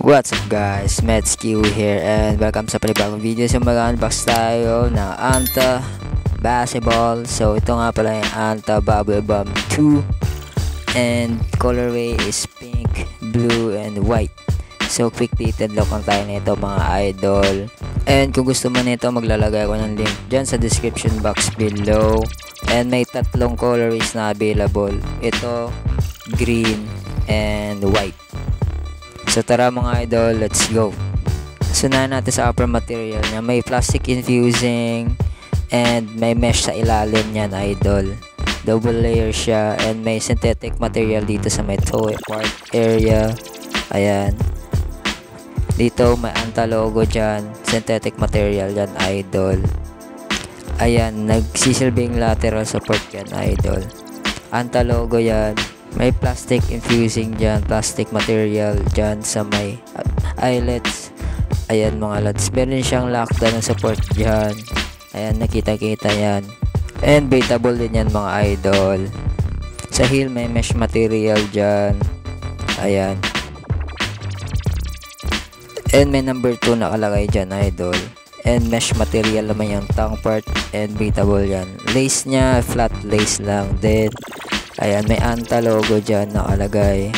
What's up guys, Metsky here and welcome sa panibagong video. So mag-unbox tayo ng Anta Basketball. So ito nga pala yung Anta Bubble Bomb 2 and colorway is pink, blue, and white. So quick detailed look lang tayo nito mga idol. And kung gusto mo nito, maglalagay ko ng link dyan sa description box below. And may tatlong colorways na available. Ito, green, and white. So tara mga idol, let's go. Sunahan natin sa upper material niya. May plastic infusing and may mesh sa ilalim niyan idol. Double layer siya and may synthetic material dito sa may toe part area. Ayan. Dito may Anta logo dyan. Synthetic material yan idol. Ayan, nagsisilbing lateral support yan idol. Anta logo yan. May plastic infusing dyan, plastic material dyan sa may eyelets. Ayan mga lads, meron siyang lockdown ng support dyan. Ayan, nakita-kita yan. And beatable din yan mga idol. Sa heel may mesh material dyan. Ayan. And may number 2 nakalagay dyan idol. And mesh material naman yung tongue part and beatable yan. Lace nya, flat lace lang din. Ayan, may Anta logo dyan nakalagay.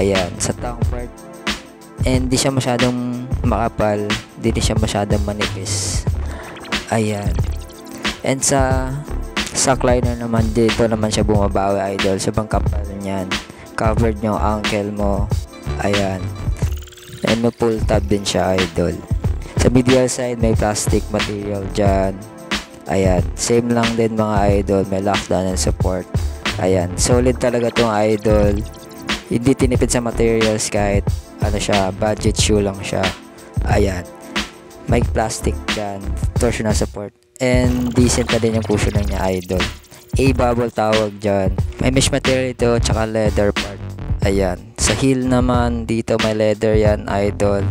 Ayan, sa tongue part. And di siya masyadong makapal. Di siya masyadong manipis. Ayan. And sa sock liner naman, dito naman siya bumabawi idol. Sobrang kapal niyan. Covered yung ankle mo. Ayan. And may pull tab din siya idol. Sa medial side, may plastic material dyan. Ayan. Same lang din mga idol. May lockdown and support. Ayan, solid talaga tong idol. Hindi tinipid sa materials kahit ano siya, budget shoe lang siya. Ayan. May plastic dyan, torsional support. And decent na din yung cushion niya idol. A-bubble tawag dyan. May mesh material ito, tsaka leather part. Ayan. Sa heel naman, dito may leather yan idol.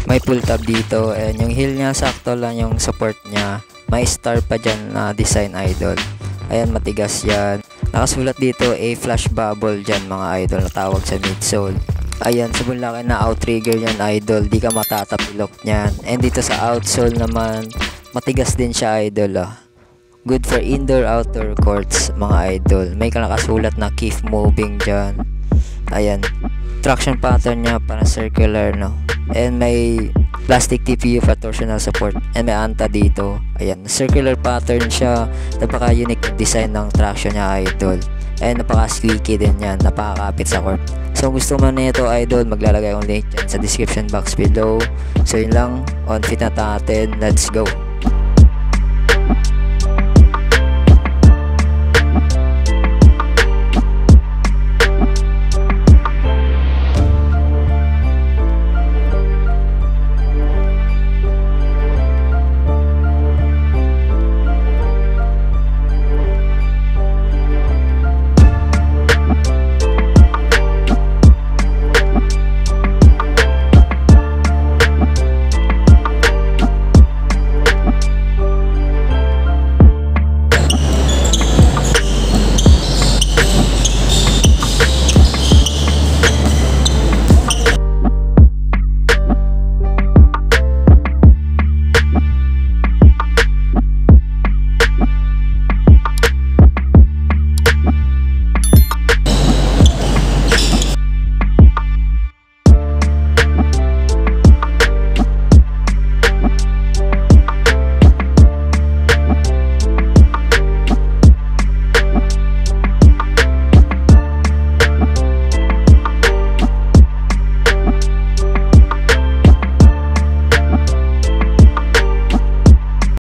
May pull tab dito. And yung heel niya, sakto lang yung support niya. May star pa dyan na design idol. Ayan, matigas yan. Nakasulat dito a flash bubble dyan mga idol na tawag sa midsole. Ayan, sobrang laki na outrigger yan idol. Di ka matatapilok nyan. And dito sa outsole naman, matigas din siya idol. Good for indoor outdoor courts mga idol. May nakasulat na keep moving dyan. Ayan, traction pattern nya para circular no. And may plastic TPU for torsional support. And may Anta dito. Ayan, circular pattern siya. Napaka-unique design ng traction niya idol. And napaka-squeaky din yan. Napakakapit sa court. So kung gusto mo nito idol, maglalagay akong link dyan sa description box below. So yun lang. On fit na natin. Let's go.